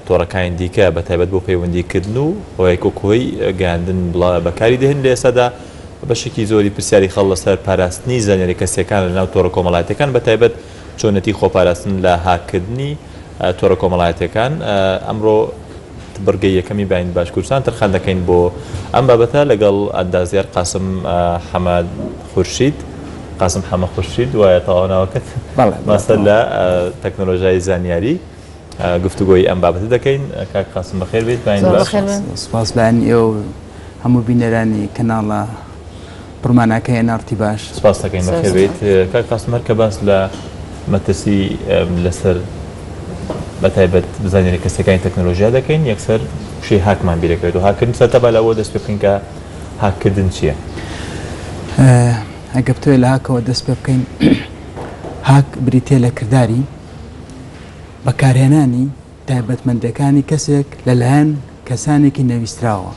تۆڕەکانی دیکە بە تایبەت بۆ پەیوەندیکردن و ئەوەی کۆکۆی گەاندن بەکاری دەهێن لە ئێسادا بەشێکی زۆری پرسیاری خەڵ لەسەر پاراستنی زانیاری کەسیەکان لەناو تۆڕە کۆمەڵایەتەکان بە تایبەت چۆنەتی خۆپاراستن لە هاکردنی تۆڕە کۆمەڵایەتەکان. ئەمڕۆ بڕگەی یەکەمی باین باش کوردستان تەرخان دەکەین بۆ ئەم بابەتە لەگەڵ ئەندازیار قاسم حەمەد خورشید. قاسم حەمەد خورشید وایە تەواوناوەکەت ماستەر لە تەکنۆلۆژیای زانیاری گفتوگۆی ئەم بابەتە دەکەین. کاک قاسم بەخێر بێت. سپاس بەیانی ئێوە هەموو بینەرانی کەناڵە پڕماناکە NRT باش. سپاس دەکەین بەخێر بێت. کاک قاسم هەر کە باس لە مەترسی لەسەر بەتایبەت بزانیاری کەسەکانی تەکنۆلۆژیا دەکەین یەکسەر شەی هاکمان بیرەکەوێت و هاکردن سەرەتا بە لەوە دەست پێ بکەین کە هاکردن چییە؟ ئەگە بتوێت لە هاکەوە دەست پێ بکەین هاک بریتێ لە کردداری بەکارهێنانی تایبەتمەندەکانی کەسێک لەلایەن کەسانێکی نەویستراوە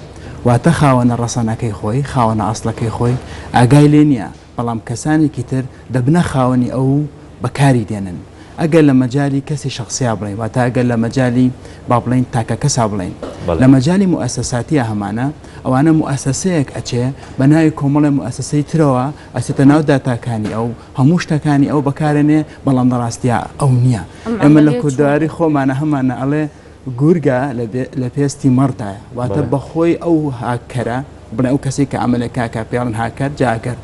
واتە خاوەنە ڕەسەنەکەی خۆی خاوەنە ئەسڵەکەی خۆی ئاگای لێ نییە بەڵام کەسانێکی تر دەبنە خاوەنی ئەو بەکاری دێنن ئەگەر لە مەجای کەسی شخصیا بڵین واتە ئەگەر لە مەجای با بڵین تاکە کەسا بڵین لە مەجای موسساتیە هەمانە ئەوانە موسسەیەک ئەچێ بە ناوی کۆمەڵی موسسەی ترەوە ئەچێتە ناو داتاکانی ئەو هەموو شتەکانی ئەو بەکارێنێ بەڵام لەڕاستیە ئەو نییە. ئێمە لە کوردداری خۆمانە هەمانە ئەڵێ گورگە لە پێستی مەڕدایە واتە بەخۆی ئەو هاکەرە بڵێ ئەو کەسی کە ئەمەلەکە پێڵن هاکەر جاگەر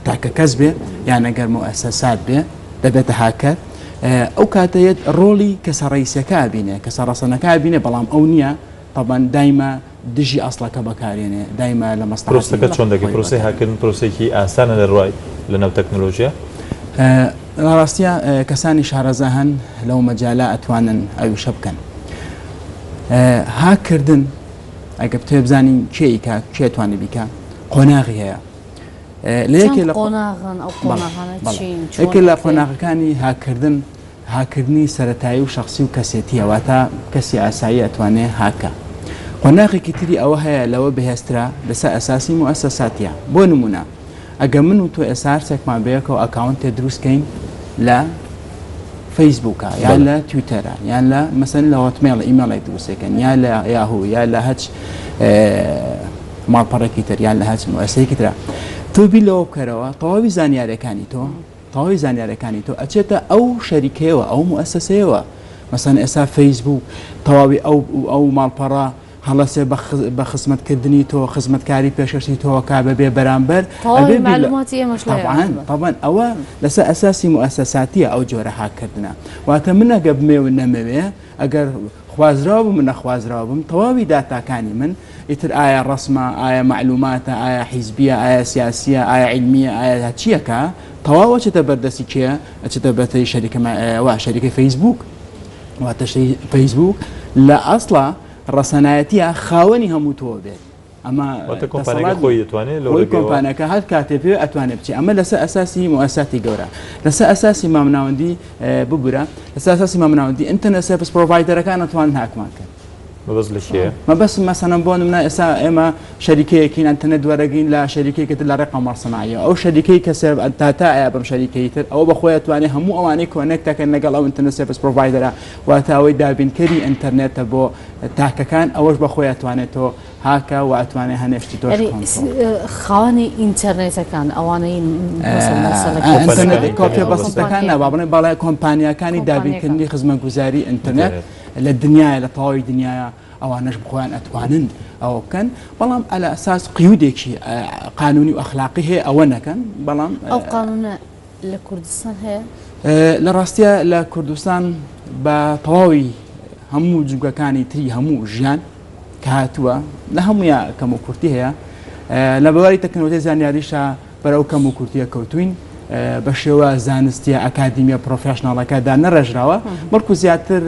تاکە کەس بێ یان ئەگەر موسسات بێ دەبێتە هاکەر ئەو کاتەیەت ڕۆڵی کەسە ڕئیسەکە بینێ کەسە ڕەسەنەکە بینێ بەڵام ئەو نییە طبعاً دایمە دژی ئەسڵەکە بەکارێنێ دایمە لە مەستەقەت. پرۆسەکە چۆن دەکەی پرۆسەی هاکردن پرۆسێکی ئاسانە لە ڕوای لەناو تەکنۆلۆژیا؟ ڕاستیە کەسانی شارەزا هەن لەو مەجاالە ئەتوانن ئەویشە بکەن. هاکردن ئەگە بتێ بزانین کێی کە کێتوانێ بیکە قۆناغی هەیە یەکێ لە قۆناغەکانی هاکردن هاکردنی سەرەتایی و شخصی و کەسێتیە واتە کەسی ئاسایی ئەتوانێ هاکە. قۆناغێکی تری ئەوە هەیە لەوە بەهێسترا لەسەر ئەساسی موسساتیە بۆ نمونە ئەگە من و تۆ ئێستا سێکمان بەیەکەوە ئەکاونتێ دروستکەین لە فەیسبووکە یان لە تویتەرە یان لە مەسەن لە هۆتمێڵ ئیمێڵی دروستەکەن یان لە یاهوو یان لە هەچ ماڵپەڕێکی تر یان لە هەچ موسسەیەکی ترە تۆ بی لەوە بکەرەوە تەواوی زانیارەکانی تۆ ئەچێتە ئەو شەریکەوە ئەو موسسەیەوە مەسەن ئێستا فەیسبوک تەواوی ئەو ماڵپەڕە هەڵەسێ بە خزمەتکردنی تۆ خزمەتکاری پێشکەشی تۆکە بەبێ بەرامبەر طبعاً ئەوە لەسەر ئەساسی موسساتیە ئەو جۆرە هاکردنە واتە من ئەگە بمێ و نەمەوێ ئەگەر خوازراوە بم نەخوازراوە بم تەواوی داتاکانی من ئیتر ئایا ڕسمە ئایا معلوماتە ئایا حیزبیە ئایا سیاسیە ئایا علمیە ئایا چیەکە تەواو ئەچێتە بەردەستی کێ ئەچێتە بەتەی شەریکەی فەیسبوک واتە فەیسبوک لە ئەسڵە ڕەسەنایەتیە خاوەنی هەموو تۆ بێت ئەمە کۆمپانیەکە هەر کاتێ پێ ئەتوانێت بچێت ئەمە لەسەر ئەساسی موسساتی گەورە لەسەر ئەساسی مامناوەندی ببورە لەسەر ئەساسی مامناوەندی ئینتەرنێت سێڤیس پرۆڤایدەرەکان ئەتوانن هاکمان کرد مەبەست لە کێیە؟ مەبەست مەسەڵەن بۆ نمونە ئێستا ئێمە شەریکەیەکین ئەنتەرنێت وەرەگرین لە شەریکەیەکتر لە ڕێ قەمەرسەناییە ئەو شەریکەی کە تاتا ئایا بەم شەریکەی تر ئەوە بەخۆی ئەتوانێت هەموو ئەوانەی کۆنێکتەکەن لەگەڵ ئەو ئینتەرنێت سێڤیس پرۆڤایدەرە واتە ئەوەی دابینکەری ئینتەرنێتە بۆ تاکەکان ئەوەش بەخۆی ئەتوانێتەوە هاکە و ئەتوانێت هەنێشتی تۆش خاوەنی ئینتەرنێتەکان ئەوانەی کۆپیە بەسەڵتەکان نابڵێن بەڵای کۆمپانیەکانی دابینکردنی خزمەتگوزاری ئینتەرنێت لە دنیای لە تەواوی دنیاە ئەوانەش بخۆیان ئەتوانن ئەوە بکەن بەڵام ئەلە ئەساس قیودێکی قانونی و ئەخلاقی هەیە ئەوە نەکەن بەڵام ئەو قانونە لە کوردستان هەیە لە ڕاستیە لە کوردستان بە تەواوی هەموو جوگەکانی تری هەموو ژیان کە هاتووە لە هەموویە کەم و کورتی هەیە لە بەواری تەکنۆلۆژیای زانیاریشە بەرەو کەم و کورتیە کەوتوین بە شێوە زانستیە ئەکادیمیە پرۆفێشناڵەکەدا نەڕێژراوە بەڵکو زیاتر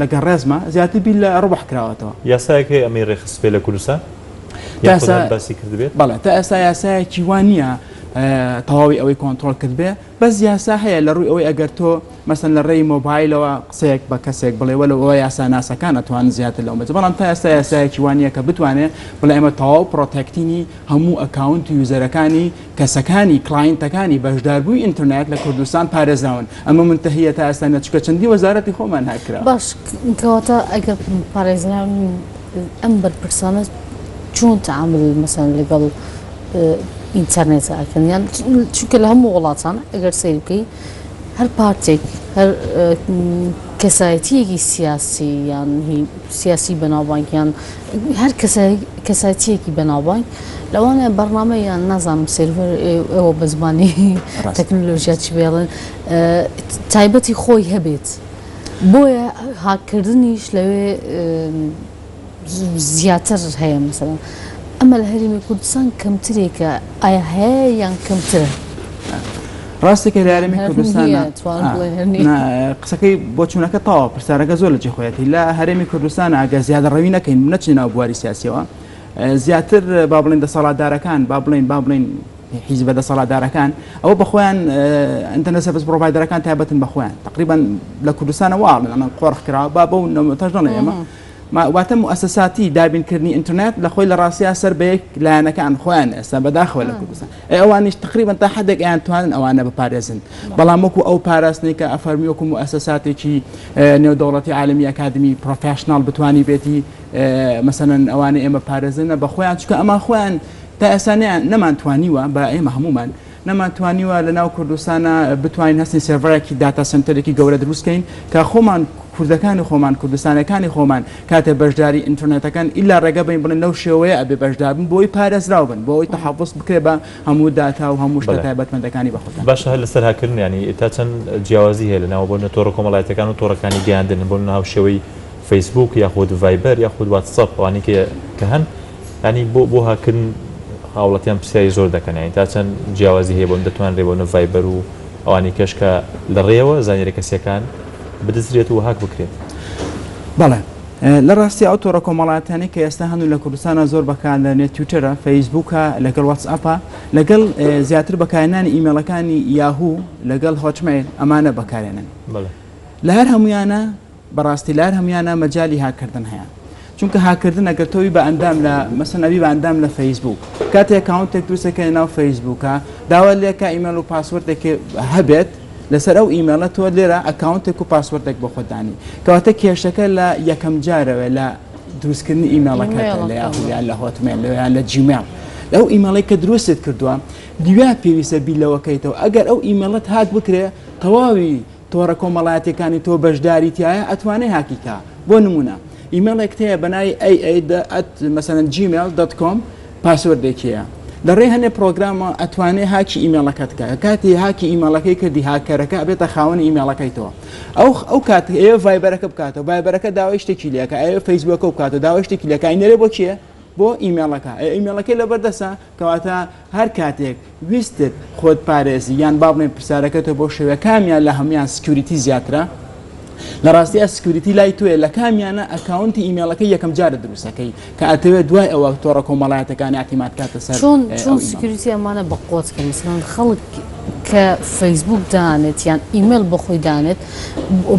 لەگەڵ ڕێزمە زیاتر بی لە ڕوبح کراوەتەوە یاسایەکەی ئەمەی ڕێخست پێ لە کوردستان باسی کرد بێت بەڵێ تا ئێستا یاسایەکی وان نییە تەواوی ئەوەی کۆنتترۆل کرد بێ بەس یاسا هەیە لە ڕووی ئەوەی ئەگەر تۆ مەسن لە ڕێی مۆبایلەوە قسەیەک بە کەسێک بڵێوە لە ئەوە یاسا ناسەکان ئەتوان زیاتر لەو مەجە بەڵام تا ئێستا یاسایەکی وانە کە بتوانێت بڵێ ئێمە تەواو پرۆتێکتینی هەموو ئەکاونت یوزەرەکانی کەسەکانی کلاینتەکانی بەشداربووی ئینترنێت لە کوردستان پارێزراون ئەمە منتەهیە تا ئێستا نەچکە چەندی وەزارەتی خۆمان هاکرا باش کەواتە ئەگەر پارێزراون ئەم بەرپرسانە چۆن تعامل مەسەن لەگەڵ ئینتەرنێت ئەکەن یان چونکە لە هەموو وڵاتان ئەگەر سەیر بکەی هەر پارتێک هەر کەسایەتیەکی سیاسی یان سیاسی بەناوبانگیان هەر کەسایەتیەکی بەناوبانگ لەوانەیە بەرنامە یان نازانم سێرڤەر ئێوە بە زمانی تەکنۆلۆژیا چی بێڵن تایبەتی خۆی هەبێت بۆیە هاکردنیش لەوێ زیاتر هەیە مەسەڵەن ئەمە لە هەرێمی کوردستان کەمترێکە ئایا هەیە یان کەمترە ڕاستێکە لە هەرێمی کوردستانە قسەکەی بۆ چوونەکە تەواو پرسیارەکە زۆر لە جێخۆیەتی لە هەرێمی کوردستان ئاگە زیادە ڕەوی نەکەین نەچین ناو بواری سیاسیەوە زیاتر با بڵێن دەسەڵاتدارەکان با بڵێن حیزبە دەسەڵاتدارەکان ئەوە بەخۆیان ئینتەرنێت سەرڤیس پرۆڤایدەرەکان تایبەتن بەخۆیان تقریبا لە کوردستانە واڵن ئەمە قۆڕخ کراوە با بەو نەمەتەژ دەڵێ ئێمە واتە مؤسساتی دابینکردنی ئینترنێت لە خۆی لە ڕاستیا سەر بەیەک لایەنەکان خۆیان ئێستا بەداخەوە لە کوردستان ئەوانیش تقریبا تا حدێک ئەیان توانن ئەوانە بپارێزن بەڵام وەکو ئەو پاراستنی کە ئەفەرمی وەکو مؤسساتێکی نێودەوڵەتی عالمی ئەکادمی پرۆفێشناڵ بتوانی بێتی مەسەلەن ئەوانە ئێمە پارێزنە بە خۆیان چونکە ئەمان خۆیان تا ئێستا نەمانتوانیوە بە ئێمە هەمومان نەمانتوانیوە لە ناو کوردستانە بتوانین هەستین سێڤەرێکی داتا سنتەرێکی گەورە دروستکەین کە خۆمان کوردەکانی خۆمان کوردستانەکانی خۆمان کاتێ بەشداری ئینترنێتەکان ئیلا ڕێگە بین بڵێن لەو شێوەیە ئەبێ بەشدار بن بۆی پارێزراو بن بۆی تەحەفوظ بکرێ بە هەموو داتا و هەموو شتە تایبەتمەندەکانی بەخۆتان باشە هەر لەسەر هاکردن ینی تا چەند جیاوازی هەیە لەناو بۆ نەتۆڕە کۆمەڵایەتەکان و تۆڕەکانی گەیاندن بۆ ناو شێوەی فەیسبوک یاخود ڤایبەر یاخود واتسەپ ئەوانەی کە هەن ینی بۆ هاکردن هاوڵەتیان پرسیاری زۆر دەکەن یانی تا چەند جیاوازی هەیە بۆم دەتوانرێ بۆ نە ڤایبەر و ئەوانی کەشکە لە ڕێەوە زانیاری کەسیەکان بدەزرێت و هاک بکرێت بەڵێ لە ڕاستی ئەو تۆڕە کۆمەڵاتیانی کە ئێستا هەندوو لە کوردستانە زۆر بەکار لە نێت تویتەرە فەیسبووکە لەگەڵ واتسئاپە لەگەڵ زیاتر بەکارهێنانی ئیمێڵەکانی یاهوو لەگەڵ هۆچمێل ئەمانە بەکارێنن لە هەر هەمویانە بەڕاستی لە هەر هەمویانە مەجای هاکردن هەیە چونکە هاکردن ئەگەر تۆوی بە ئەندام لە مەسەنەوی بە ئەندام لە فەیسبوک کاتێک ئەکاونتێک دروستەکە ناو فەیسبوکە داوا لێکە ئیمێل و پاسوەردێک هەبێت لەسەر ئەو ئیمێڵە تۆ لێرە ئەکاونتێک و پاسوەردێک بۆ خۆدانی کەواتە کێشەکە لە یەکەم جارەوە لە دروستکردنی ئیمێڵەکەتە لە یاهویان لە هۆتمێل لەویان لە جیمێڵ لەو ئیمێڵی کە دروستت کردووە دیویا پێویستە بیلەوەکەیتەوە ئەگەر ئەو ئیمێڵت هاک بکرێ تەواوی تۆڕە کۆمەڵایەتەکانی تۆ بەشداری تایە ئەتوانێ هاکیکا بۆ نمونە ئیمێڵێک هەیە بەناوی مثلا gmail.com پاسوەردێکیە لەڕێ هەنێ پرۆگرامە ئەتوانێ هاکی ئیمێڵەکەت بکە کاتی هاکی ئیمێڵەکەی کردی هاکەرەکە ئەبێتە خاوەنی ئیمێڵەکەیتەوە ئەو کات ئێوە ڤایبەرەکە بکاتەوە ڤایبەرەکە داوای شتێکی لێکە ئەوە فەیسبووکە بکاتەوە داوای شتێکی لەکە ئینەرێ بۆ چییە بۆ ئیمێڵەکە ئیمێڵەکەی لەبەردەسە کەواتە هەر کاتێک ویستت خۆت پارێزی یان با بڵێن پرسیارەکەتەوە بۆ شێوە کامیان لە هەمویان سکیوریتی زیاترە لە ڕاستی سکیوریتی لای توێ لە کامیانە ئەکاونتی ئیمێڵەکەی یەکەم جارە دروستەکەی کە ئەتەوێت دوای ئەوە تۆڕە کۆمەڵایەتەکانی اعتیماد کاتە سەر چۆن سکیوریتی ئەمانە بەقۆچکە مثلەن خەڵک کە فەیسبوک دانێت یان ئیمێل بۆ خۆی دانێت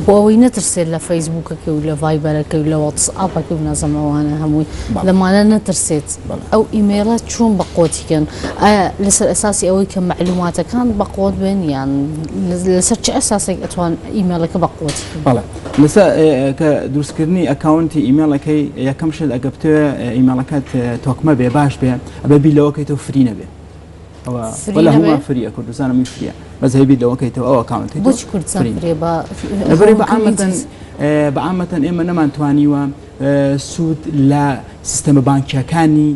بۆ ئەوەی نەترسێت لە فەیسبوکەکە و لە ڤایبەرەکە و لە واتسئاپەکە و نازەمەوانە هەمووی لەمانە نەترسێت ئەو ئیمێلە چۆن بەقۆتیکەن ئایا لەسەر ئەساسی ئەوەی کە معلوماتەکان بەقۆت بێن یان لەسەر چه ئەساسێک ئەتوان ئیمێلەکە بەقۆت بەڵێ لەسەر کە دروستکردنی ئەکاونتی ئیمێڵەکەی یەکەم شت ئەگە بتوێ ئیمێڵەکەت تۆکمە بێ باش بێ ئەبێ بیلەوەکەیتەوە فری نەبێ ولا هو فري كردستان مش فري بس هي بيدو وكيتو او اكونت بوش كردستان فري بعامة اما نمان توانيوا سود لا سيستم بانكيكاني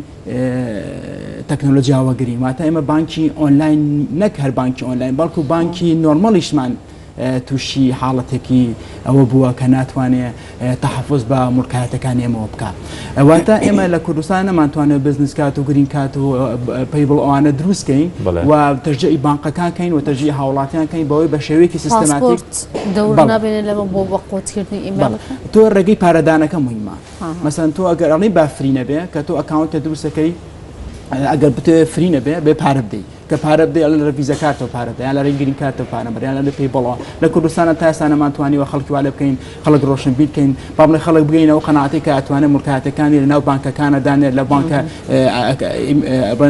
تكنولوجيا وغيري معناتها اما بانكي اونلاين نك هر بانكي اونلاين بلكو بانكي نورماليش مان توشي حالتێکی ئەوە بووە کە ناتوانێ تەحەفوظ بە مولکایەتەکانی ئێمەوە بکە واتە ئێمە لە کوردستان نەمانتوانێت بزنس کات و گرین کات و پەیبڵ ئەوانە دروستکەین و تەرجیعی بانقەکان کەین و تەرجیعی هاوڵاتیان کەین بەوەی بە شێوەیەکی سیستەماتیک دەور نابێنێت لەمە بۆ بەقۆتکردنی ئیمێڵەکە تۆ ڕێگەی پارەدانەکە مهمە مەسەن تۆ ئەگەر ئەڵێ با فری نەبێ کە تۆ ئەکاونتە دروستەکەی ئەگەر بتوێ فری نەبێ بێ پارە بدەیت کە پارە بدەیت لە ڤیزە کارتەوە پارە بدەیت یان لە ڕێی گرین کارتەوە پارە بدەیت یان لە پێی بڵەوە لە کوردستانە تا ئێستا نەمانتوانیوە خەڵکی وا لێ بکەین خەڵک ڕۆشنبیر بکەین با بڵێ خەڵک بگەینەوە قەناعەتی کە ئەتوانێت مولکایەتەکانی لەناو بانکەکانە دانێت لە بانکە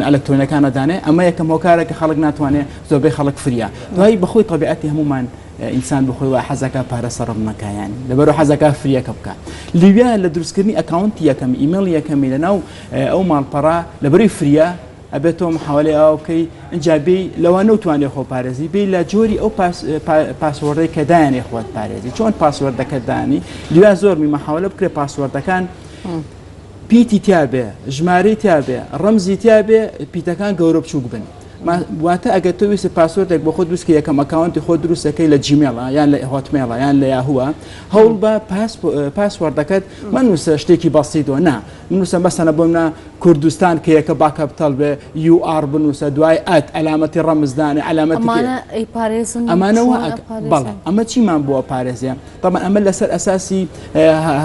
ئەلەکترۆنیەکانە دانێت ئەمە یەکەم هۆکارە کە خەڵک ناتوانێت زۆربەی خەڵک فریە دوایی بەخۆی طبیعەتی هەمومان ئینسان بخۆی وا حەزەکە پارە سەرف نەکایانی لەبەرەوە حەزەکە فریەکە بکات لیویا لە دروستکردنی ئەکاونتی یەکەم ئیمێڵ یەکەمی لەناو ئەو ماڵپەڕە لەبەری فریە ئەبێت تۆ محاولەی ئەوە بکەی ئەنجابی لەوە نەوتوانێت خۆ پارێزی بێ لە جۆری ئەو پاسوەردەی کە دایانێ خۆت پارێزی چۆن پاسوەردەکە دانی لیویا زۆرمی مەحاولە بکرێ پاسوەردەکان پیتی تیابێ ژمارەی تیابێ ڕەمزی تیابێ پیتەکان گەورە بچووک بن واتە ئەگەر تۆ ویستی پاسوەردێک بۆ خۆ دروستکە یەکەم ئەکاونتی خۆ دروستەکەی لە جیمێڵە یان لە هۆتمێڵە یان لە یاهووە هەوڵ بە پاسوەردەکەت منووسە شتێکی بەسیتەوە نا منووسە مەسەنە بۆ منە کوردستان کە یەکە باکە بتەڵ بێ UR بنووسە دوای ئەت ئەلامەتی ڕەمزدانێ علامەتی ئەمانەوە بەڵێ ئەمە چیمان بووە پارێزیە طبعا ئەمە لەسەر ئەساسی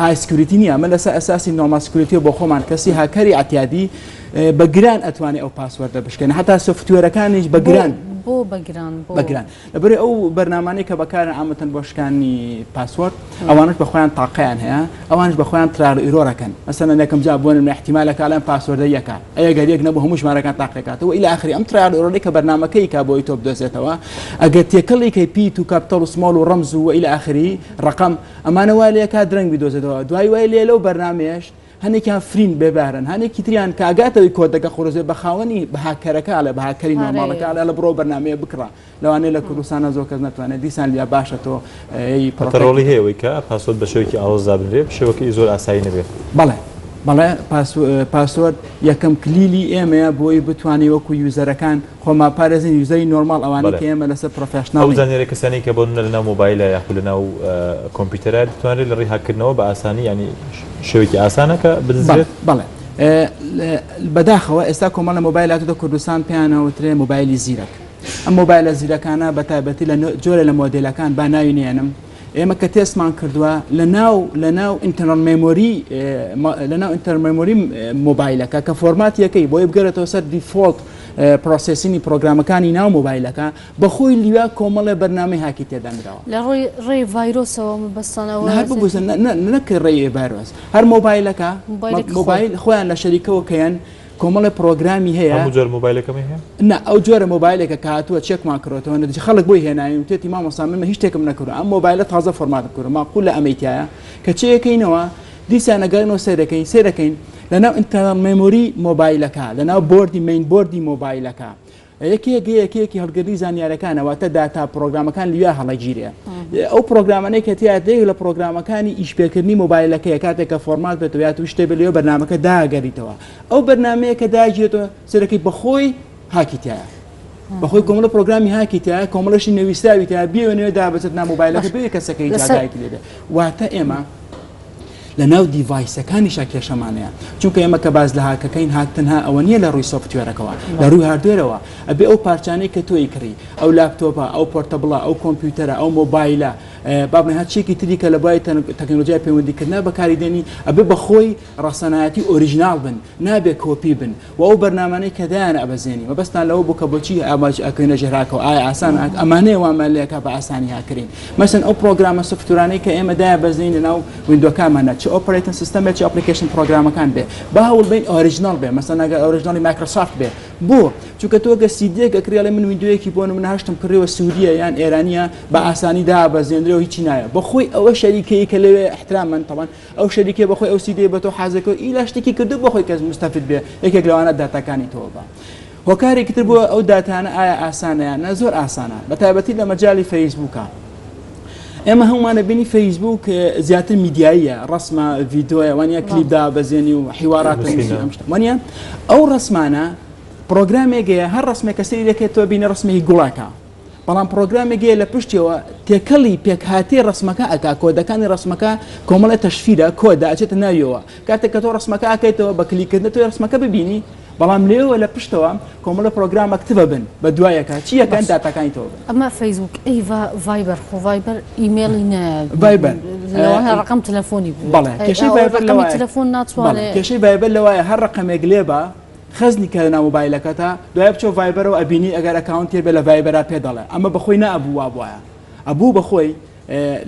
های سکیوریتی نییە ئەمە لەسەر ئەساسی نۆرمال سکیوریتی بۆ خۆمان کەسی هاکەری ئەتیادی بەگران ئەتوانێت ئەو پاسوەردە بشکێن هەتا سۆفتوێرەکانیش بەگران بەگران لەبەرێ ئەو بەرنامانەی کە بەکارن ئامەتەن بۆ شکانی پاسوەرد ئەوانش بەخۆیان تاقییان هەیە ئەوانش بەخۆیان ترار ئیرۆرەکەن مەسەنە نەکەم جا بۆن من احتیمالەکە ئەڵێن پاسوەردە یەکە ئەگەر یەک نەبوو هەموو ژمارەکان تاقیکاتەوە ئیلا ئاخری ئەم ترار ئیرۆرەی کە بەرنامەکەی کا بۆی تۆ بدۆزێتەوە ئەگەر تێکەڵی کەی پیت و کاپیتەڵ و سمۆڵ و ڕەمز و ئیلا ئاخری ڕقم ئەمانەوە لێ کا درەنگ بدۆزێتەوە دوای وای لێ لەو بەرنامەیەش هەنێکیان فرین بێبارن هەنێکی تریان کاگاتەوەی کۆدەکە خۆرۆزێ بە خاوەنی بەهاکەرەکە لە بەهاکەری نۆرماڵەکە لە بڕۆ بەرنامەیە بکڕە لەوانەیە لە کوردستانە زۆر کەس ناتوانێت دیسان لیا باشە تۆ پەتەڕۆڵی هەیەەوەی کە پاسوەرد بە شێوەیەکی ئاڵۆزا بنرێت شێوەکەی زۆر ئاسایی نەبێت بەڵێ بەڵێ پاسوەرد یەکەم کلیلی ئێمەیە بۆی بتوانانی وەکو یوزەرەکان خۆما پارێزین یوزەری نۆرمال ئەوانە کە ئێمە لەسەر پرۆفێشناڵ زانێرە کەسانی کە بۆ لەناو مۆبایلە یاخود لەناو کۆمپیوتەرە دەتوانێت لە ڕێهاکردنەوە بە ئاسانی ینی شێوەیەکی ئاسانەکە بنزرێت بەڵێ بەداخەوە ئێستا کۆمەڵە مۆبایلاتە کوردستان پێیانەوەترێ مۆبایلی زیرەک ئەم مۆبایلە زیرەکانە بە تایبەتی لە جۆرە لە مۆدلەکان با ناوینێنم ئێمە کە تێسمان کردووە لەناو ئینتەرنەت مێمۆری مۆبایلەکە کە فۆرمات یەکەی بۆی بگەرێتەوە سەر دیفۆلت پرۆسسینی پرۆگرامەکانی ناو مۆبایلەکە بەخۆی لیوا کۆمەڵە بەرنامەی هاکی تێدانراوە لە ڕێی ڤایرۆسەوە بەستانەوە هەر ببووزن نەکە ڕێی ڤایرۆس هەر مۆبایلەکە مۆبایل خۆیان لە شەریکەوە کەیان کۆمەڵی پرۆگرامی هەیە جۆر مۆبایلەکەمی هەیە نه ئەو جۆرە مۆبایلێکە کاتووە چێکمان کڕێتەوە نەتیجە خەڵک بۆی هێناوی وتێتی مامۆستا هیچ شتێکم نەکردو ئەم مۆبایلە تازە فۆرماتم کردو ماقول لە ئەمەیتایە کە چەکەینەوە دیسان نەگەڕێنەوە سەیرەکەین لەناو ئینتەرنەت مێمۆری مۆبایلەکە لەناو بۆردی مین بۆردی مۆبایلەکە یەکێکی هەڵگەری زانیارەکانەوە تە داتا پرۆگرامەکان لیا هەڵەگیرێ ئەو پرۆگرامانەی کە تیا دەیە لە پرۆگرامەکانی ئیشپێکردنی مۆبایلەکە کاتێککە فۆرمات بێتەوە یا توشتێ بلێ بەرنامەکە داگەریتەوە ئەو بەرنمەیە کە داگێتەوە سەرەکەی بەخۆی هاکیتایە بەخۆی کۆمەڵە پرۆگرامی هاکیتایە کۆمەڵەشی نەویستاوی تا بێوێنێ دابەچێت نا مۆبایلەکە بێ کەسەکەی جاگایکی لێدە واتە ئێمە لە ناو دیڤایسەکانیشا کێشەمانەیە چونکە ئێمە کە باز لە هاکەکەین هاتنها ئەوە نییە لە ڕووی سۆفتوێرەکەەوە لە ڕووی هاردوێرەوە ئەبێ ئەو پارچانەی کە تۆی کڕی ئەو لاپتۆپە ئەو پۆرتەبڵە ئەو کۆمپیوتەرە ئەو مۆبایلە بابنە هەچێکی تری کە لە بای تەکنۆلۆژیای پەیوەندیکردنا بەکاریدێنی ئەبێ بەخۆی ڕەسەنایەتی ئۆریژینال بن نابێ کۆپی بن و ئەو بەرنامانەی کە دایانە ئەبەزێنی مەبەستان لەوە بوو کە بۆچی ئەکەینە ژێراکەوە ئایا ئاسان ئەمانەیە وامەلەکە بە ئاسانی هاکرین مەسن ئەو پرۆگرامە سوفتورانەی کە ئێمە دایە بەزین لەناو ویندۆکانمانە چ ئۆپەرێتنگ سیستەم چ ئەپلیکیشن پرۆگرامەکان بێ با هەوڵ بین ئۆریژینال بێ مەسەن ئەگەر ئۆریژینالی مایکرۆسافت بێ بۆ چونکە تۆ گە سیدێک ئەکرێڵێ من ویندۆیەکی بۆ من هەشتم کڕێوە سووریە یان ئێرانیە بە ئاسانی دابەزێنرێەوە هیچی نایە بەخۆی ئەوە شەریکەی کە لەوێ احترامن طبعا ئەو شەریکێ بەخۆی ئەو سیدێ بە تۆ حازەکە ئیلا شتێکی کردو بەخۆی کەس مستەفید بێ یەکێک لەوانە داتاکانی تۆ بە هۆکارێکی تر بووە ئەو داتانە ئایا ئاسانەیە زۆر ئاسانە بە تایبەتی لە مەجای فەیسبووکە ئێمە هەمومانە بینی فەیسبوک زیاتر میدیاییە ڕسمە ڤیدۆە وانە کلیپدا بەزێنی و حیوارات وانە ئەو ڕسمانە پرۆگرامێکەیە هەر ڕسمێک کەسەری دەکێتەوە بینە ڕسمێکی گوڵاکە بەڵام پرۆگرامێکگەیە لە پشتیەوە تێکەڵی پێکهاتی ڕسمەکە ئەکا کۆدەکانی ڕسمەکە کۆمەڵە تەشفیرە کۆدا ئەچێتە ناویەوە کاتێک کە تۆ ڕسمەکە ئاکەیتەوە بە کلیکردن تۆ ڕسمەکە ببینی بەڵام لێوە لە پشتەوە کۆمەڵە پرۆگرام ئەکتبە بن بە دوایەکە چیەکەن داتاکانی تۆ بن ئەمە فەیسبوک ئەی ڤایبەر خۆ ڤایبەر ئیمێڵی ڤایبەر ڕقم تەلەفۆنی بەڵێ کێشەی ڤایبەر لەوایە تەلەفۆن ناتوانێت کێشەی ڤایبەر لەوایە هەر ڕقمێک لێبە خەزنی کە لە مۆبایلەکەتە دوای بچۆ ڤایبەرەوە ئەبینی ئەگەر ئەکاونت تێر بێ لە ڤایبەرا پێ دەڵێ ئەمە بەخۆی نەبوو وا بواە ئەبوو بەخۆی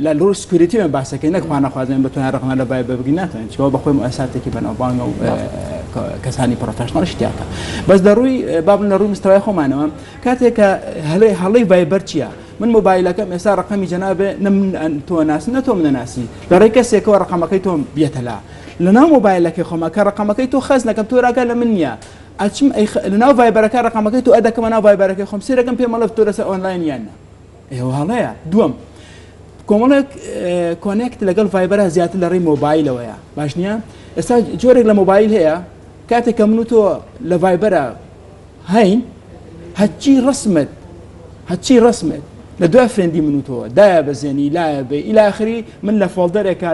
لە ڕۆ سکوریتیمە باسەکەی نەکوانە خوازێن بتوانە ڕقمە لە ڤایبەر بگین ناتوانێت چۆ بەخۆی مؤسساتێکی بەناوبانگە و کەسانی پرۆفێشناڵ شتیاکە بەس دەڕووی بابن لە ڕووی مستەوای خۆمانەوە کاتێک کە هەڵەی ڤایبەر چییە من مۆبایلەکەم ئێستا ڕقمی جەنابێ تۆ ناسی نە تۆ منە ناسی لە ڕێی کەسێکەوە ڕقمەکەی تۆم بێتە لا لەناو مۆبایلەکەی خۆمە کە ڕقمەکەی تۆ خەز نەکەم تۆ راگە لە من نییە ئەچم لەناو ڤایبەرەکە ڕقمەکەی تۆ ئەدەکەمە ناو ڤایبەرەکەی خۆم سێرەکەم پێمەڵە تۆ لەسەر ئۆنلاین یانە ئێوە هەڵەیە دووەم کۆمەڵێک کۆنێکت لەگەڵ ڤایبەرە زیاتر لە ڕێی مۆبایلەوەیە باش نییە ئێستا جۆرێک لە مۆبایل هەیە کاتێک کە من و تۆ لە ڤایبەرە هەین هەچی ڕسمت لە دوای فرێندی من و تۆ دایە بەزێنی لایە بێ ئیلاخری من لە فۆڵدەرێکە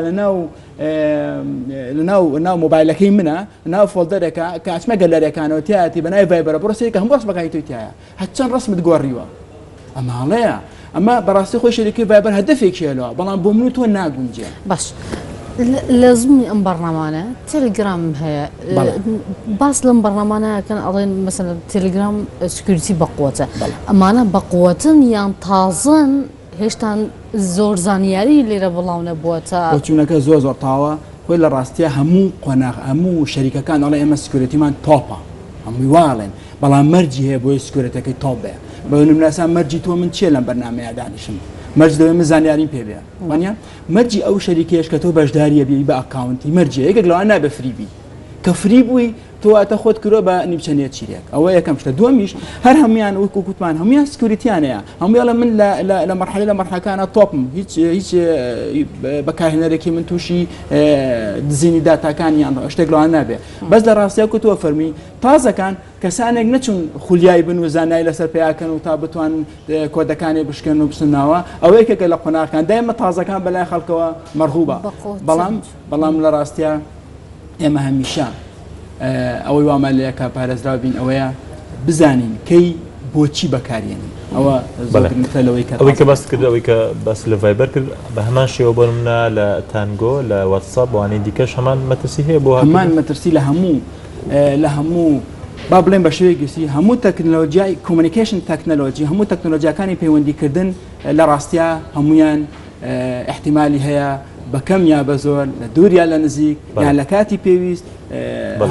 لەناو مۆبایلەکەی منە ناو فۆڵدەرێکە کە ئەچمە گەلەرەکانەوە تایەتی بەنای ڤایبەرە بڕۆسێکە هەموو ڕسمەکانی تۆی تایە هەچەند ڕسمت گۆڕیوە ئەمە هەڵەیە ئەمە بەڕاستی خۆی شەریکی ڤایبەر هەدەفێکیەوە بەڵام بۆ من و تۆ ناگونجێ باش لە زمانی ئەم بەڕنامانە تێلگرام هەیە باس لەم بەڕنامانەکەن ئەڵێن مەسەن تێلگرام سکیوریتی بەقووەتە ئەمانە بەقووەتن یان تازن هێشتان زۆر زانیاری لێرە بڵاو نەبووەتە بۆچوونەکە زۆر تاوە خۆی لە ڕاستیە هەموو قۆناغ هەموو شەریکەکان ئەڵێ ئێمە سکیوریتیمان تۆپە هەمووی واڵێن بەڵام مەرجی هەیە بۆی سکیورەتەکەی تۆپ بێ بە نمونەسان مەرجی تۆ من چیە لەم بەرنامەیە دانیشم مەرج دەوێت من زانیاریم پێ بێ وانە مەرجی ئەو شەریکێش کە تۆ بەشداریە بێ بە ئەکاونتی مەرجە یەکێک لەوان نابێ فریبی کە فری بووی تۆ ئاتە خۆت کردۆ بە نیمچەنێت چیرێک ئەوە یەکەم شتە دووەمیش هەر هەمویان وەکو کوتمان هەمویان سکیوریتیانەیە هەموویان لە من لە مەرحەلە لە مەرحەکانە تۆپم هیچ بەکارهێنەرێکی من تووشی دزینی داتاکانیان شتێک لەوان نابێ بەس لە ڕاستیە کو تۆ فەرمی تازەکان کەسانێک نەچون خولیای بن و زانای لەسەر پیاکەن و تا بتوان کۆدەکانی بشکێن و بسناوە ئەوە یەکێکە لە قۆناغەکان دایمە تازەکان بەلای خەڵکەوە مەرغوبە بەڵام لە ڕاستیە ئێمە هەمیشە ئەوەی وامەلەیەکە پارێزراو بین ئەوەیە بزانین کەی بۆچی بەکارێنین ئەوە ئەوەی کە باس کرد ئەوەی کە باس لە ڤایبەر کرد بە هەمان شێوە بۆ منە لە تانگۆ لە واتساپ بۆوانەی دیکەش هەمان مەترسی هەیە بۆ هەمان مەترسی لە هەموو با بڵێن بە شێوەیەکی هەموو تەکنۆلۆژیای کۆمونیکیشن تەکنۆلۆژی هەموو تەکنۆلۆژیەکانی پەیوەندیکردن لە ڕاستیە هەمویان احتیمالی هەیە بەکەم یا بە زۆر لە دووریا لە نزیک یان لە کاتی پێویست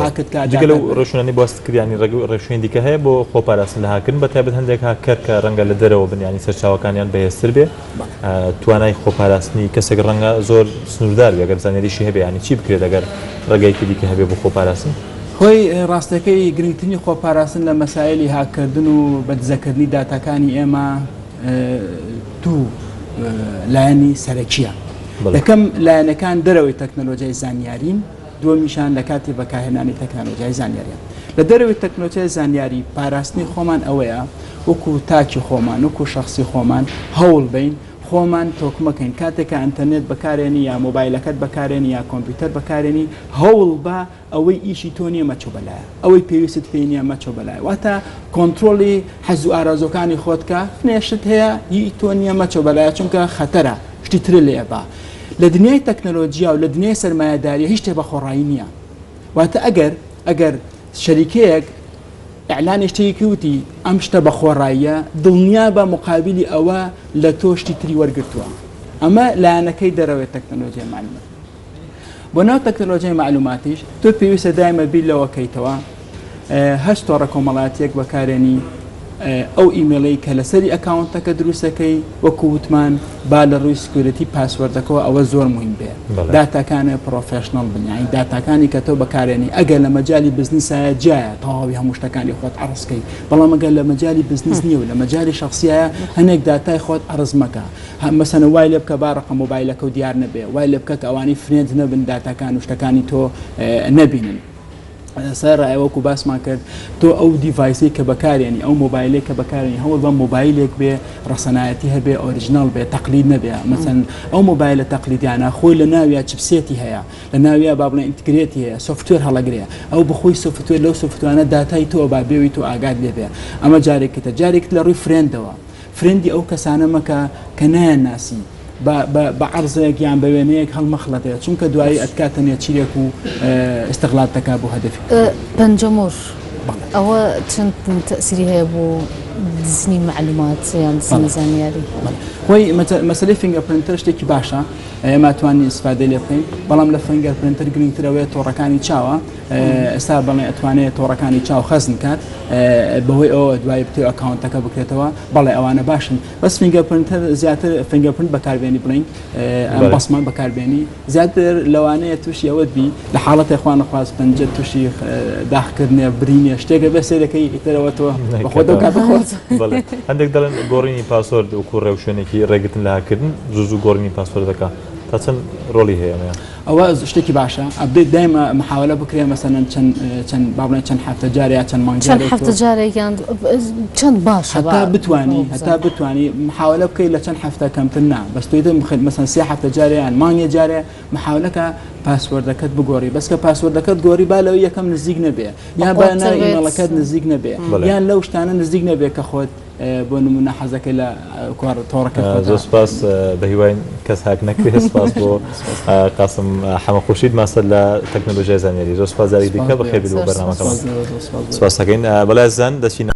هاکت لەو ڕێشوێنانی باست کردیانی ڕێشوێن دیکە هەیە بۆ خۆپاراستن لە هاکردن بە تایبەت هەندێک هاکەر کە ڕەنگە لە دەرەوە بنیانی سەرچاوەکانیان بەهێزتر بێ توانای خۆپاراستنی کەسێک ڕەنگە زۆر سنووردار بێ ئەگەر زانێریشی هەبێ ینی چی بکرێت ئەگەر ڕێگایکی دیکە هەبێ بۆ خۆپاراستن خۆی ڕاستەکەی گرنگترینی خۆپاراستن لە مەسایلی هاکردن و بەدزەکردنی داتاکانی ئێمە دوو لایەنی سەرەکیە یەکەم لایەنەکان دەرەوەی تەکنۆلۆژیای زانیارین دووەمیشان لە کاتی بەکارهێنانی تەکنۆلۆژیای زانیاریان لە دەرەوەی تەکنۆلۆژیای زانیاری پاراستنی خۆمان ئەوەیە وەکو تاکی خۆمان وەکو شخصی خۆمان هەوڵ بین خۆمان تۆکمەکەین کاتێکە ئەنتەرنێت بەکارێنی یا مۆبایلەکەت بەکارێنی یا کۆمپیوتەر بەکارێنی هەوڵ بە ئەوەی ئیشی تۆ نیە مەچۆ بەلایە ئەوەی پێویست پێی نیە مەچۆ بەلایە واتە کۆنتترۆلی حەز و ئارازۆکانی خۆتکە نێشت هەیە هی تۆ نیە مەچۆ بەلایە چونکە خەتەرە شتی تر لێ بە لە دنیای تەکنۆلۆژیا و لە دنیای سەرمایه‌داریە هیچ شتێ بە خۆڕایی نییە واتە ئەگەر شەریکەیەک ئەعلانی شتێکی وتی ئەم شتە بە خۆڕاییە دڵنیا بە مقابلی ئەوە لە تۆ شتی تری وەرگرتووە ئەمە لایەنەکەی دەرەوەی تەکنۆلۆژیای معلومات بۆ ناو تەکنۆلۆژیای معلوماتیش تۆ پێویستە دایمە بیر لەوەکەیتەوە هەشت تۆڕە کۆمەڵاتیەک بەکارێنی ئەو ئیمێڵەی کە لەسەری ئەکاونتەکە دروستەکەی وەکو وتمان با لە ڕووی سکیورەتی پاسوەردەکەەوە ئەوە زۆر مهم بێ داتاکانە پرۆفێشنەڵ بنیایی داتاکانی کە تۆ بەکارێنی ئەگەر لە مەجای بزنسایە جایە تەواوی هەموو شتەکانی خۆت عرضکەی بەڵام ئەگەر لە مەجای بزنس نییە و لە مەجای شخصیایە هەنێک داتای خۆت عرض مەکە مەسەنە وای لێ بکە با ڕقم مۆبایلەکە و دیار نەبێ وای لێ بکە کە ئەوانەی فرێند نەبن داتاکان و شتەکانی تۆ نەبینن سەر ڕایوەکو باسمان کرد تۆ ئەو دیڤایسی کە بەکارێنی ئەو مۆبایلێک کە بەکارێنی هەوڵ بە مۆبایلێک بێ ڕەسەنایەتی هەبێ ئۆریژناڵ بێ تەقلید نەبێ مەسەن ئەو مۆبایلە تەقلیدیانە خۆی لە ناویە چپسێتی هەیە لە ناویە با بڵێن ئینتگرێتی هەیە سۆفتوێر هەڵەگرێ ئەو بخۆی سۆفتوێر لەو سۆفتوانە داتای تۆ با بێوی تۆ ئاگاد لێ بێ ئەمە جارێکتە جارێکت لە ڕووی فرێندەوە فرێندی ئەو کەسانە مەکە کە نایان ناسی بە عرضەیەک یان بە وێنەیەک هەڵمەخڵەتەیە چونکە دوایی ئەتکاتەنێت چیرێک و ئستیغلال تەکا بۆ هەدەفی پەنجەمۆر ئەوە چەند تەسیری هەیە بۆ دزنی معلومات یان دزنی زانیاری خۆی مەسلەی فینگەر پرینتەر شتێکی باشە ئێمە توانی ئیسفادە لێ بکەین بەڵام لە فینگەر پرینتەر گرنگترەوەی تۆڕەکانی چاوە ئێستا بەڵێ ئەتوانێت تۆڕەکانی چاو خەزن کات بەهۆی ئەوە دوای بتێ ئەکاونتەکە بکرێتەوە بەڵێ ئەوانە باشن بەس فینگەر پرینتەر زیاتر فینگەر پرینت بەکاربێنی بڵین ئەم بەسمان بەکاربێنی زیاتر لەوانەیە تووشی ئەوەت بی لە حاڵەتی خوان نەخواست پەنجە تووشی داخکردنێ برینێ شتێکە بەسێ دەکەی ئیترەوە تۆ بەخۆ دەکات بخۆت هەندێک دەڵێن گۆڕینی پاسۆرد وەکو ڕێوشوێنێکی ڕێگرتن لە هاکردن زوو گۆڕینی پاسۆردەکە تا چەند ڕۆلی هەیە ئەوە شتێکی باشە ئەبدێت دایمە محاولە بکرێ مەسەن چەند بابڵێن چەند هەفتە جارێ چەند چەند هەفتە جارێکیان چەند باشە هەتا بتوانی محاولە بکەیت لە چەند هەفتە کەمتر نا بەس تۆی دەمخێت مەسەن سێ هەفتە جارەیان مانگێ جارێ محاولەکە پاسوەردەکەت بگۆڕی بەسکە پاسوەردەکەت گۆڕی با لەوە یەکەم نزیک نەبێ یان با ناوی ئیمێڵەکەت نزیک نەبێ یان لەو شتانە نزیک نەبێ کە خۆت بۆ نمونە حەزەکەی لە تۆڕەکە زۆر سپاس بە هیوای کەس هاک نەکرێت سپاس بۆ قاسم حەمەخورشید ماستەر لە تەکنۆلۆژیای زانیاری زۆر سپاس جاری دیکە بەخێر بێت بۆ بەرنامەکەمان سپاس دەکەین بەڵێزان دەچین